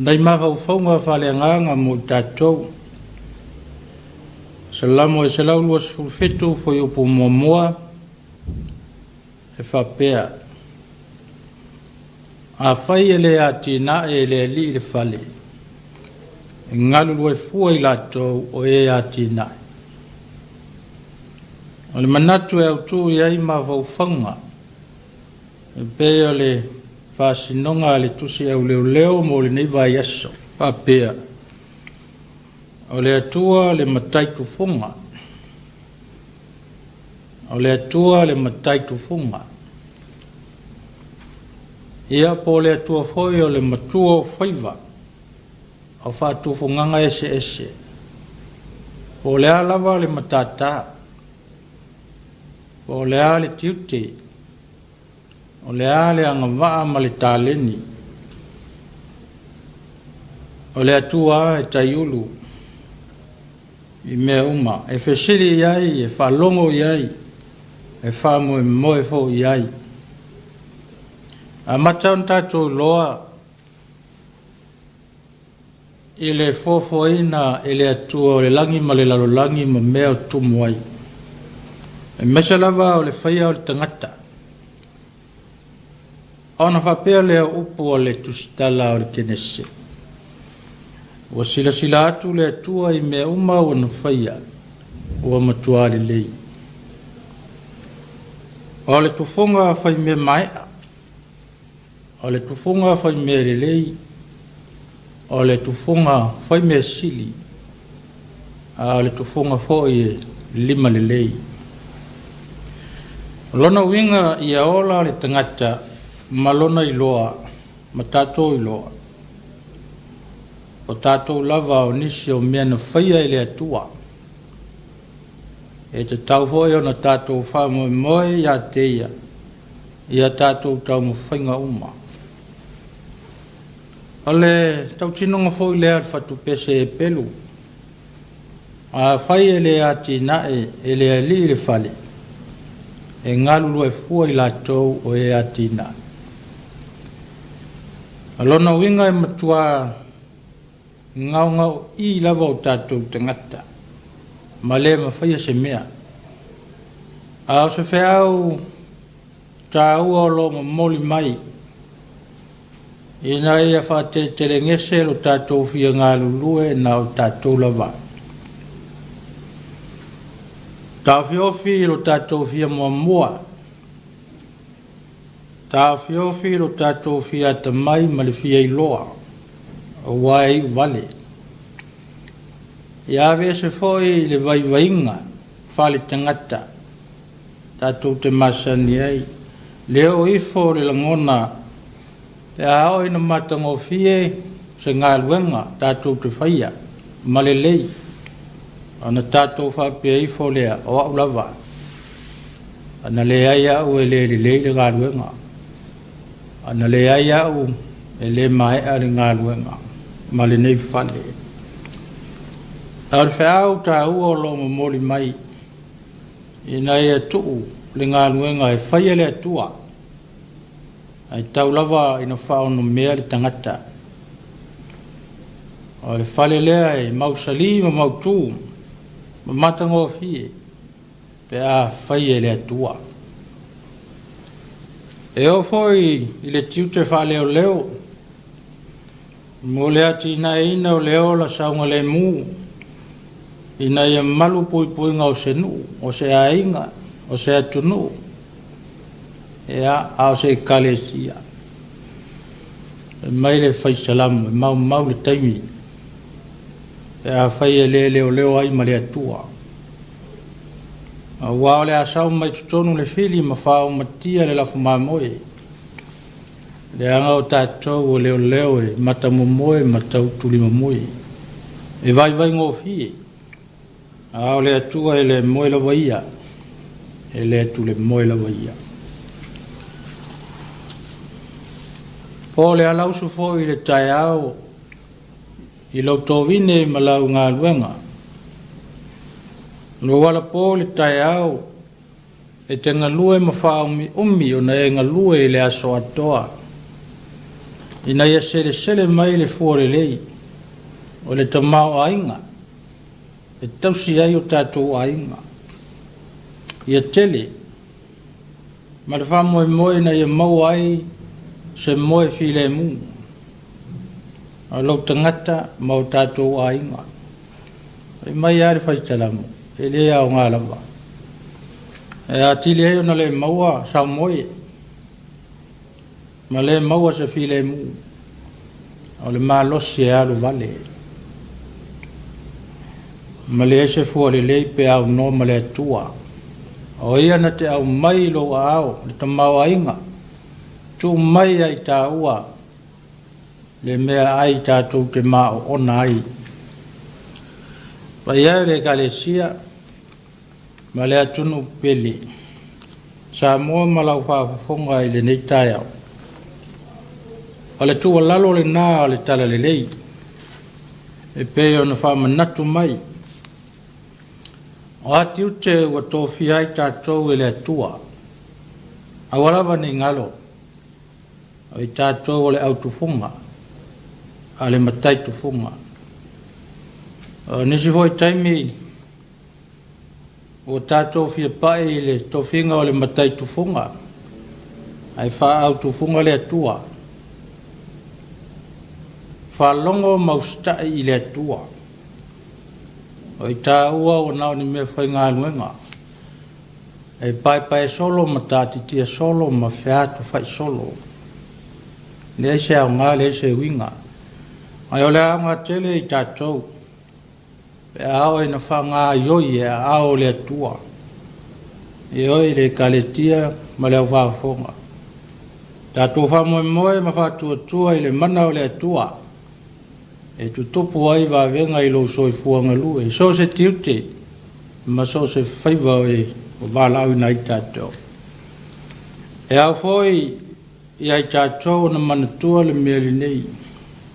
Nei mawhauwhaunga whaleanganga mo tātou. Salamo e salau lua sfulfetu foi upu momoa e whapea. A whai e le atina e le li le whale. E ngalu lua fua i latou o e atina. O le manatu e autu i ai mawhauwhaunga. E peo le whasinonga le tusi au leo mo le neiva i aso. Whapea. O le atua le mataitu funga. O le atua le mataitu funga. Ia po le atua foi o le matua o whaiva. O whātu funganga ese. Po le alava le matata. Po le ale tiute. O le ale angawaa ma le tāleni. O le atua e taiulu. I mea uma. E whesiri iai, e whalongo iai. E whamoe moe fo iai. A mataun tātou loa. I le fofoina, i le atua o le langi ma le lalolangi ma mea o tumuai. E mesa lava o le whaia o le tangata. Ona whapea lea upu o le tusitala o le kenese. O sila atu le atua i mea uma o na whaia. O matua le lei. O le tufunga whai mea maea. O le tufunga whai mea le lei. O le tufunga whai mea sili. O le tufunga whoi lima le lei. Lona winga i aola le tangata. Malona i loa, ma tātou i loa. O tātou lava o nisi o mea na whaia i le atua. E te tau hoi o na tātou whamoe moe i a teia. I a tātou tau mo whainga uma. O le tau tinonga hoi lea whatu pese e pelu. A whai e le ati nae e le ali le whale. E ngalulu e fua i lātou o e ati nae. Alona winga e matua ngau i lava o tātou tangata. Ma le mawhaia se mea. A o se wheau tā ua o longa moli mai. I na ia whate tere ngese lo tātou fia ngā lulue na o tātou lava. Tā whiofi lo tātou fia mua mua. Tā whiofi lo tātou fia tamai ma le fia i loa. O wai vale. Ia ave se foi le vai vainga. Whale tangata. Tātou te masani ai. Leo ifo le langona. Te hao ina matango fie. Se ngā luenga. Tātou te whaia. Ma le lei. Ana tātou whapea ifo lea. O au lava. Ana le aia au e le ngā luenga. Ana le ai au e le mai a le ngā luenga. Ma le nei whale. Ar whiau tā ua o longa mori mai. I nei a tuu le ngā luenga e whaia le atua. Ai tau lava ina whaono mea le tangata. O le whale lea e mausali ma mautū. Ma matango fie. Pe a whaia le atua. E o foi i le tiute whale o leo. Mo le ati ina ina o leo la saunga le mū. Ina ia malu pui ngā o se nu. O se a inga. O se atunu. E a o se kalesia. E mai le whai salamu. E mau le taimi. E a whai e leo ai ma le atua. Wa le asau mai tutonu le fili ma whao matia le lafu mamoe. Le anga o tātou o leo e mata momoe mata utuli momoe. E vai ngō fie. A o le atua e le moe la waia. E le atu le moe la waia. Po le alausu fo i le tai au. I lau tovine ma lau ngā luenga. Lo wala po le tai au. E te ngalue ma wha umi o na e ngalue i le aso atoa. ina ia sele mai le fuorelei o le tamao ainga e tausi ai o tātou ainga ia tele ma le whamoe na ia mau ai se moe file mu a lau tangata mau tātou ainga e mai are whaitalamu e le au ngā lawa e atili heo na le maua sa moe ma le maua se file mu o le malosi e alu vale ma le ese fua le lei pe au no ma le atua o ia na te au mai lo au le tamau ainga tu mai ai ta ua le mea ai tātou te mao ona ai pa ia le kalesia ma le atunu pele Samoa malau whaafonga i le nei tai au o le tua lalo le nā o le tala le lei e peo na whaamanatu mai o ati ute ua tōwhi ai tātou e le atua a walawa ni ngalo o i tātou o le autufunga a le matai tufunga nisi hoi taimi o tātou fia pae i le tōwhinga o le matai tufunga ai wha autufunga le atua wha longo maustai i le atua o i tā ua o nao ni mea whai ngā nuenga e pai solo ma tāti tia solo ma whiatu whai solo le eise au ngā le eise winga ai o le anga tele i tātou e ao e na wha ngā ioi e ao le atua e oi le kaletia ma le au whaafonga tātou wha moe ma whaatua i le mana o le atua e tu topu ai wa venga i lo so i fuanga lu e so se tiute ma so se whaiva o wala au nai tātou e au foi i ai tātou na manatua le mea li nei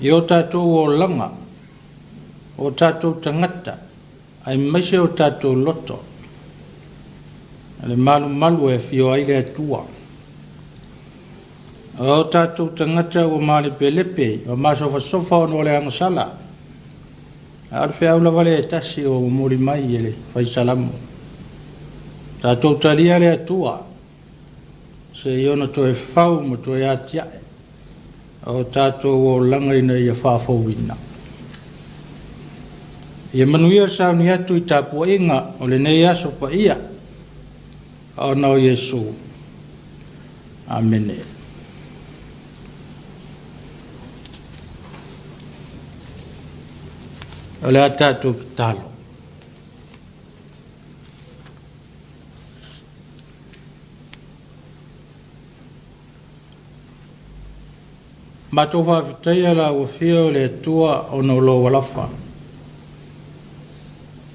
i o tātou o langa o tātou tangata ai maise o tātou loto le malu e fio ai le atua o tātou tangata o mali pelepe o masofa o le angasala al fea ula vale e tasi o mori mai ele fai salamu tātou talia le atua se iona to e fau mo to e atiae o tātou o langa ina ia whafauina ia manuia sauni atu i tāpua inga o le nei aso pa ia o nao Yesu amene o le tātou ki talo matou whawhitaia la ua whio le atua o no lo walafa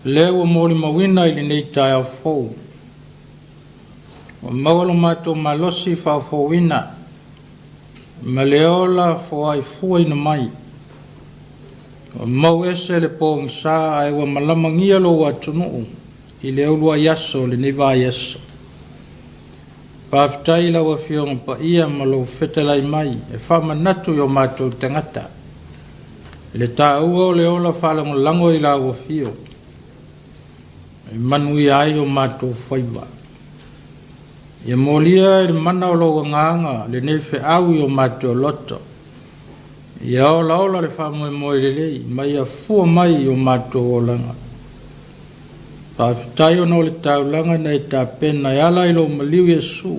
le ua mori mawina i le nei tai au fou o mawalo matou malosi whawhowina ma le ola fwai fuaina mai o mau ese le pōng sā ai ua malamangia lo wa tunuu i le ulua yaso le niva yaso Pāwhitai la wa whionga pa ia ma lo whetalai mai e whamanatu i o mātou tangata. Le tā ua o le ola whalango lango i la wa whio. E manui ai o mātou whaiwa. Ia molia i mana o loa nganga le nefe au i o mātou loto. Ia ola le whamoe moe le lei mai a fua mai i o mātou o langa. Pāwhitai o no le taulanga nei tā pena i ala i lo maliu Yesu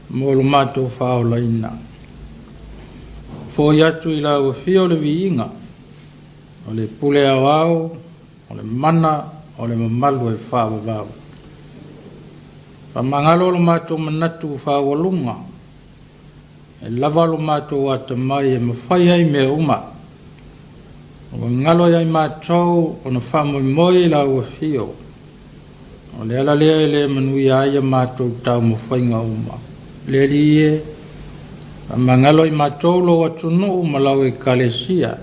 mo lo mātou whaola ina. Fo iatu i la ua whio le viinga o le pule au au, o le mana, o le mamalu e whawa vau. Pamangalo lo mātou manatu whawalunga e lava lo mātou atamai e mawhai ai mea uma. O ngalo ia mātou o na whamoi moi la ua whio. O le ala lea le manui aia mātou tau mawhainga uma. Le lie, ma ngalo i mātou lo atunu ma lau e kalesia.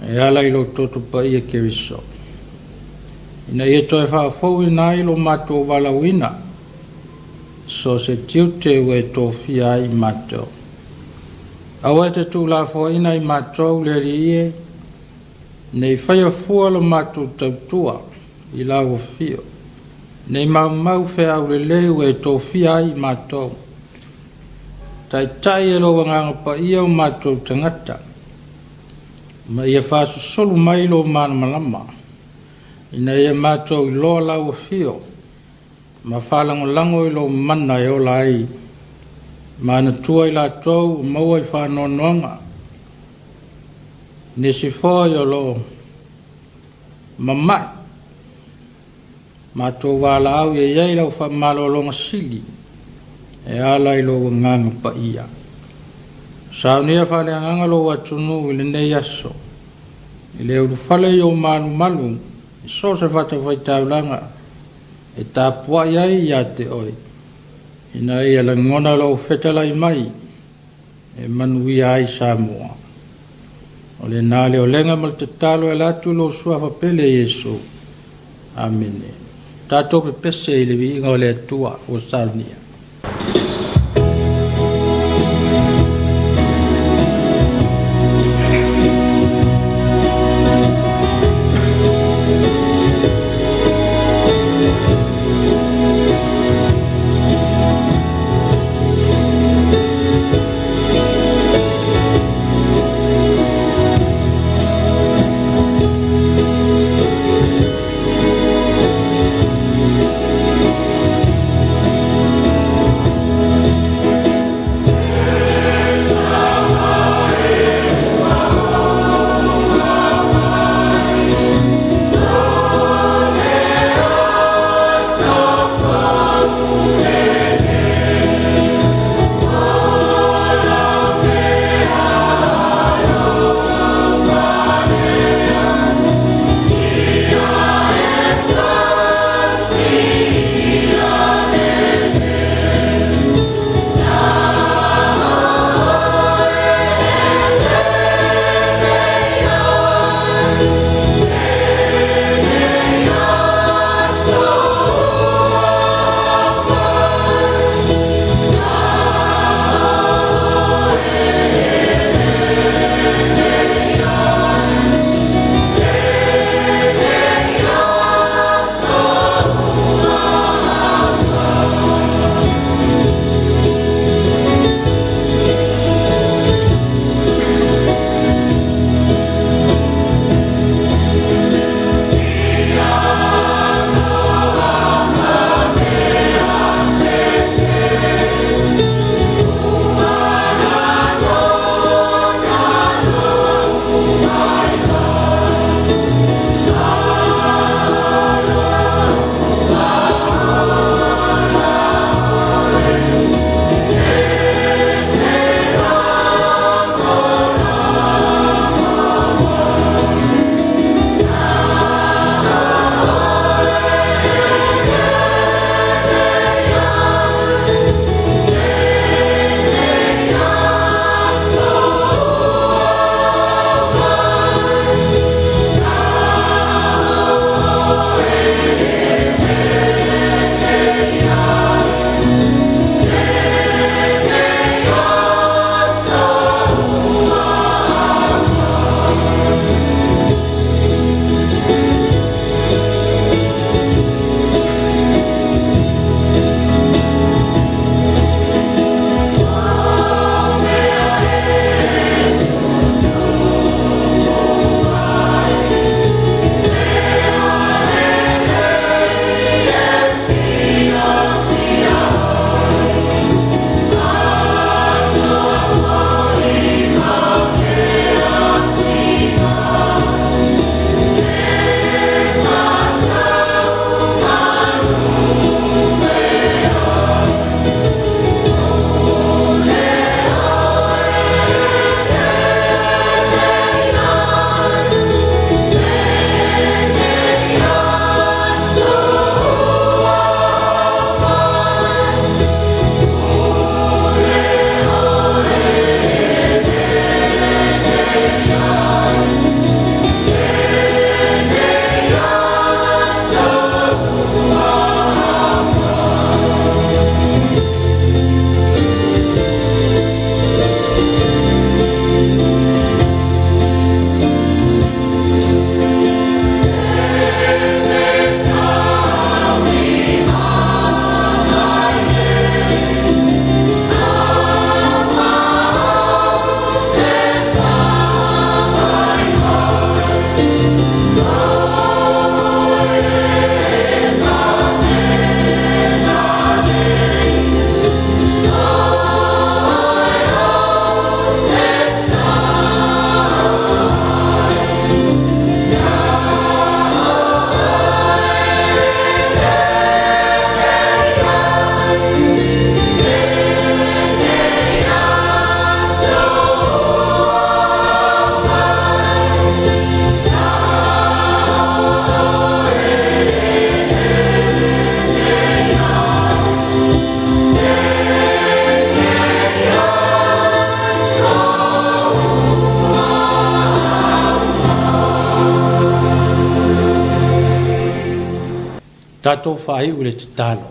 E ala i lo toto pa ia kewiso. Ina ia toi whaafau ina i lo mātou walawina. So se tiute ue tō whia i mātou. Awa te tu la fo ina I mātou le rie, nei whaia fua lo mātou tautua I la o fio. Nei mau fe au le leu e tō fia I mātou. Tai e lo wanganga pa ia o mātou tangata. Ma ia whāsu solu mai lo mana malama. Ina ia mātou I loa la o fio. Ma whalango lango I lo mana e o lai. Ma na tua I la tau maua I whanonoanga. Ne si fōi o lo mamai. Ma tō wala au ia iei lau whamalo longa sili. E ala I lo nganga pa ia. Sao nia whale nganga lo watunu I le nei aso. I le uru whale I o manu malu. I so se whata whaitaulanga. E tā pua iai ia te oi. Ina ia la ngona lo whetalai mai. E manui ai Samoa. O le nale o lenga mal te talo e latu lo suafa pele Yesu. Amene. Tato pe pese I le vi inga o le atua o Sarnia. tatou fai ule te talo.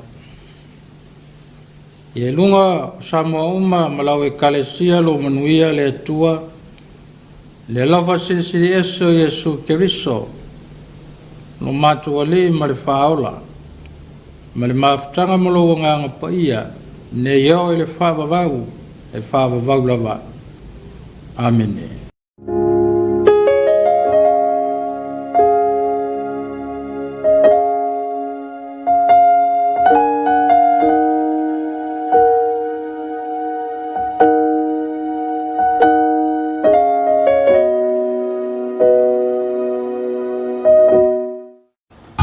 Ie lunga Samoa uma malau e kalesia lo manuia le atua le lava sirisiri eso Yesu Keriso no matua le ma le whaola ma le mafutanga malo nganga pa ia ne iau e le whaavavau e whaavavau lava. Amen.